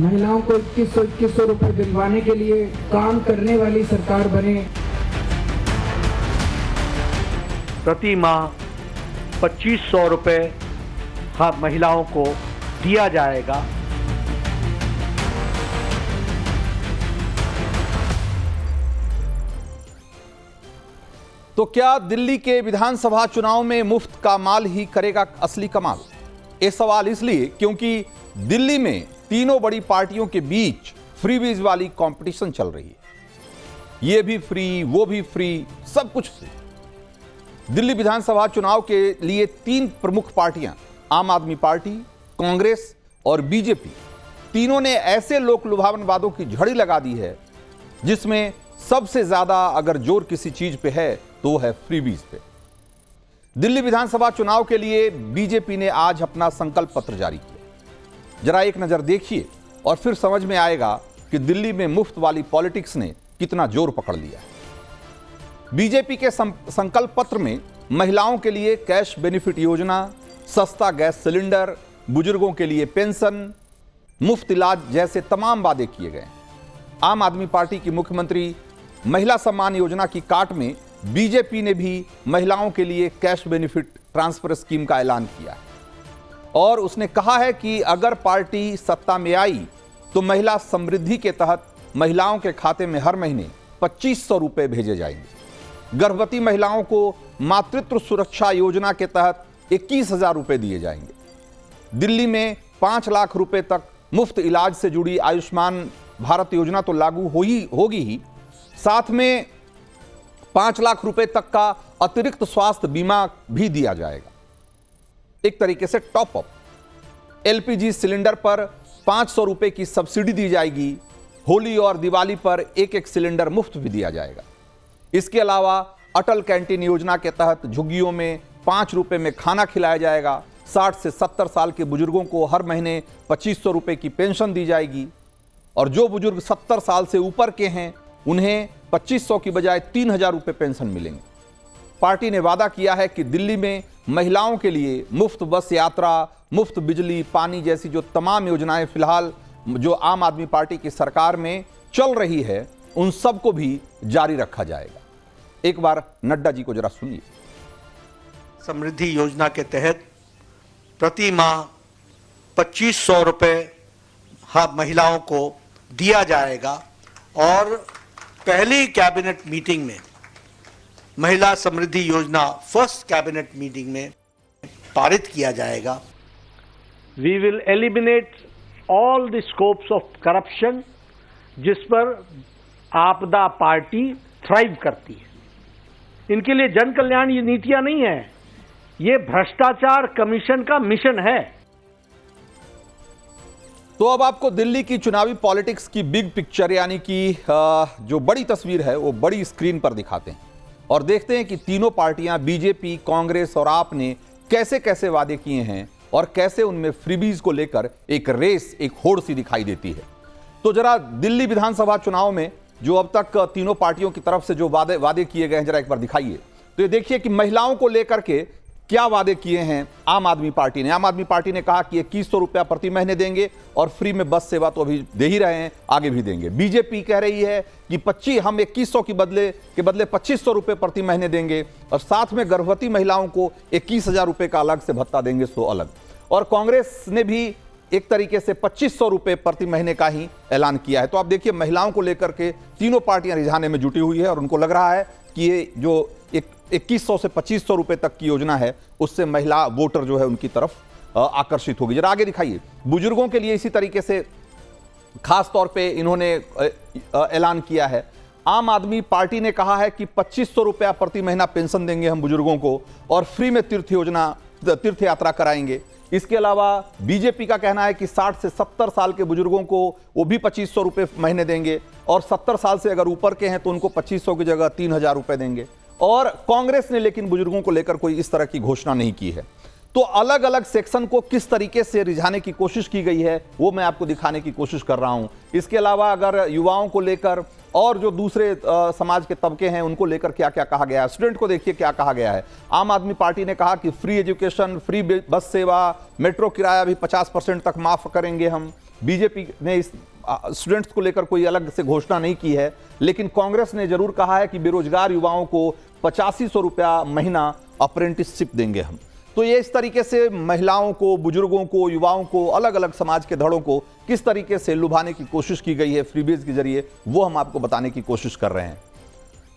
महिलाओं को 2100 रुपए दिलवाने के लिए काम करने वाली सरकार बने। प्रति माह 2500 रुपए हर महिलाओं को दिया जाएगा। तो क्या दिल्ली के विधानसभा चुनाव में मुफ्त का माल ही करेगा असली कमाल? ये सवाल इसलिए क्योंकि दिल्ली में तीनों बड़ी पार्टियों के बीच फ्रीबीज वाली कंपटीशन चल रही है। ये भी फ्री, वो भी फ्री, सब कुछ फ्री। दिल्ली विधानसभा चुनाव के लिए तीन प्रमुख पार्टियां, आम आदमी पार्टी, कांग्रेस और बीजेपी, तीनों ने ऐसे लोक लुभावन वादों की झड़ी लगा दी है जिसमें सबसे ज्यादा अगर जोर किसी चीज पे है तो है फ्रीबीज पे। दिल्ली विधानसभा चुनाव के लिए बीजेपी ने आज अपना संकल्प पत्र जारी किया। जरा एक नजर देखिए और फिर समझ में आएगा कि दिल्ली में मुफ्त वाली पॉलिटिक्स ने कितना जोर पकड़ लिया है। बीजेपी के संकल्प पत्र में महिलाओं के लिए कैश बेनिफिट योजना, सस्ता गैस सिलेंडर, बुजुर्गों के लिए पेंशन, मुफ्त इलाज जैसे तमाम वादे किए गए। आम आदमी पार्टी की मुख्यमंत्री महिला सम्मान योजना की काट में बीजेपी ने भी महिलाओं के लिए कैश बेनिफिट ट्रांसफर स्कीम का ऐलान किया है और उसने कहा है कि अगर पार्टी सत्ता में आई तो महिला समृद्धि के तहत महिलाओं के खाते में हर महीने 2500 रुपए भेजे जाएंगे। गर्भवती महिलाओं को मातृत्व सुरक्षा योजना के तहत 21,000 रुपए दिए जाएंगे। दिल्ली में 5 लाख रुपए तक मुफ्त इलाज से जुड़ी आयुष्मान भारत योजना तो लागू होगी ही, साथ में 5 लाख रुपए तक का अतिरिक्त स्वास्थ्य बीमा भी दिया जाएगा। एक तरीके से टॉप अप। एलपीजी सिलेंडर पर 500 रुपए की सब्सिडी दी जाएगी। होली और दिवाली पर एक सिलेंडर मुफ्त भी दिया जाएगा। इसके अलावा अटल कैंटीन योजना के तहत झुग्गियों में 5 रुपए में खाना खिलाया जाएगा। 60 से 70 साल के बुजुर्गों को हर महीने 2500 रुपए की पेंशन दी जाएगी और जो बुजुर्ग 70 साल से ऊपर के हैं उन्हें 2500 की बजाय 3000 रुपए पेंशन मिलेंगे। पार्टी ने वादा किया है कि दिल्ली में महिलाओं के लिए मुफ्त बस यात्रा, मुफ्त बिजली, पानी जैसी जो तमाम योजनाएं फिलहाल जो आम आदमी पार्टी की सरकार में चल रही है उन सबको भी जारी रखा जाएगा। एक बार नड्डा जी को जरा सुनिए। समृद्धि योजना के तहत प्रति माह 2500 रुपए हर महिलाओं को दिया जाएगा और पहली कैबिनेट मीटिंग में महिला समृद्धि योजना फर्स्ट कैबिनेट मीटिंग में पारित किया जाएगा। We will eliminate all the scopes of corruption जिस पर आपदा पार्टी थ्राइव करती है। इनके लिए जन कल्याण ये नीतियां नहीं है, ये भ्रष्टाचार कमीशन का मिशन है। तो अब आपको दिल्ली की चुनावी पॉलिटिक्स की बिग पिक्चर यानी कि जो बड़ी तस्वीर है वो बड़ी स्क्रीन पर दिखाते हैं और देखते हैं कि तीनों पार्टियां बीजेपी, कांग्रेस और आप ने कैसे कैसे वादे किए हैं और कैसे उनमें फ्रीबीज को लेकर एक रेस, एक होड़ सी दिखाई देती है। तो जरा दिल्ली विधानसभा चुनाव में जो अब तक तीनों पार्टियों की तरफ से जो वादे किए गए हैं जरा एक बार दिखाइए। तो ये देखिए कि महिलाओं को लेकर के क्या वादे किए हैं आम आदमी पार्टी ने। आम आदमी पार्टी ने कहा कि 2100 रुपया प्रति महीने देंगे और फ्री में बस सेवा तो अभी दे ही रहे हैं, आगे भी देंगे। बीजेपी कह रही है कि हम 2100 के बदले 2500 रुपए प्रति महीने देंगे और साथ में गर्भवती महिलाओं को 21,000 रुपए का अलग से भत्ता देंगे, सो अलग। और कांग्रेस ने भी एक तरीके से 2500 रुपए प्रति महीने का ही ऐलान किया है। तो आप देखिए महिलाओं को लेकर के तीनों पार्टियां रिझाने में जुटी हुई है और उनको लग रहा है कि ये जो 2100 से 2500 रुपए तक की योजना है उससे महिला वोटर जो है उनकी तरफ आकर्षित होगी। जरा आगे दिखाइए। बुजुर्गों के लिए इसी तरीके से खास तौर पे इन्होंने ऐलान किया है। आम आदमी पार्टी ने कहा है कि 2500 रुपया प्रति महीना पेंशन देंगे हम बुजुर्गों को और फ्री में तीर्थ यात्रा कराएंगे। इसके अलावा बीजेपी का कहना है कि 60 से 70 साल के बुजुर्गों को वो भी 2500 रुपए महीने देंगे और 70 साल से अगर ऊपर के हैं तो उनको 2500 की जगह 3000 रुपए देंगे। और कांग्रेस ने लेकिन बुजुर्गों को लेकर कोई इस तरह की घोषणा नहीं की है। तो अलग अलग सेक्शन को किस तरीके से रिझाने की कोशिश की गई है वो मैं आपको दिखाने की कोशिश कर रहा हूं। इसके अलावा अगर युवाओं को लेकर और जो दूसरे समाज के तबके हैं उनको लेकर क्या क्या कहा गया है। स्टूडेंट को देखिए क्या कहा गया है। आम आदमी पार्टी ने कहा कि फ्री एजुकेशन, फ्री बस सेवा, मेट्रो किराया भी 50% तक माफ करेंगे हम। बीजेपी ने इस स्टूडेंट्स को लेकर कोई अलग से घोषणा नहीं की है, लेकिन कांग्रेस ने जरूर कहा है कि बेरोजगार युवाओं को 8500 रुपया महीना अप्रेंटिसशिप देंगे हम। तो ये इस तरीके से महिलाओं को, बुजुर्गों को, युवाओं को, अलग अलग समाज के धड़ों को किस तरीके से लुभाने की कोशिश की गई है फ्रीबीज के जरिए, वो हम आपको बताने की कोशिश कर रहे हैं।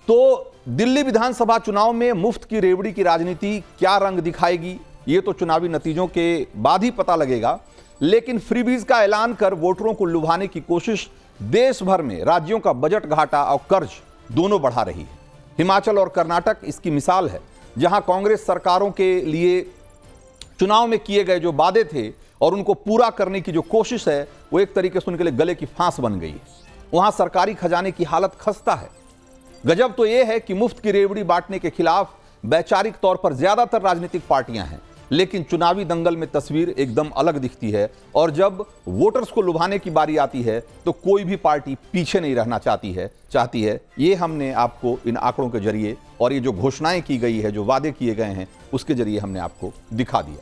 तो दिल्ली विधानसभा चुनाव में मुफ्त की रेवड़ी की राजनीति क्या रंग दिखाएगी, ये तो चुनावी नतीजों के बाद ही पता लगेगा। लेकिन फ्रीबीज का ऐलान कर वोटरों को लुभाने की कोशिश देश भर में राज्यों का बजट घाटा और कर्ज दोनों बढ़ा रही है। हिमाचल और कर्नाटक इसकी मिसाल है, जहां कांग्रेस सरकारों के लिए चुनाव में किए गए जो वादे थे और उनको पूरा करने की जो कोशिश है वो एक तरीके से उनके लिए गले की फांस बन गई है। वहां सरकारी खजाने की हालत खस्ता है। गजब तो यह है कि मुफ्त की रेवड़ी बांटने के खिलाफ वैचारिक तौर पर ज्यादातर राजनीतिक पार्टियां हैं, लेकिन चुनावी दंगल में तस्वीर एकदम अलग दिखती है। और जब वोटर्स को लुभाने की बारी आती है तो कोई भी पार्टी पीछे नहीं रहना चाहती है। ये हमने आपको इन आंकड़ों के जरिए और ये जो घोषणाएं की गई है, जो वादे किए गए हैं, उसके जरिए हमने आपको दिखा दिया।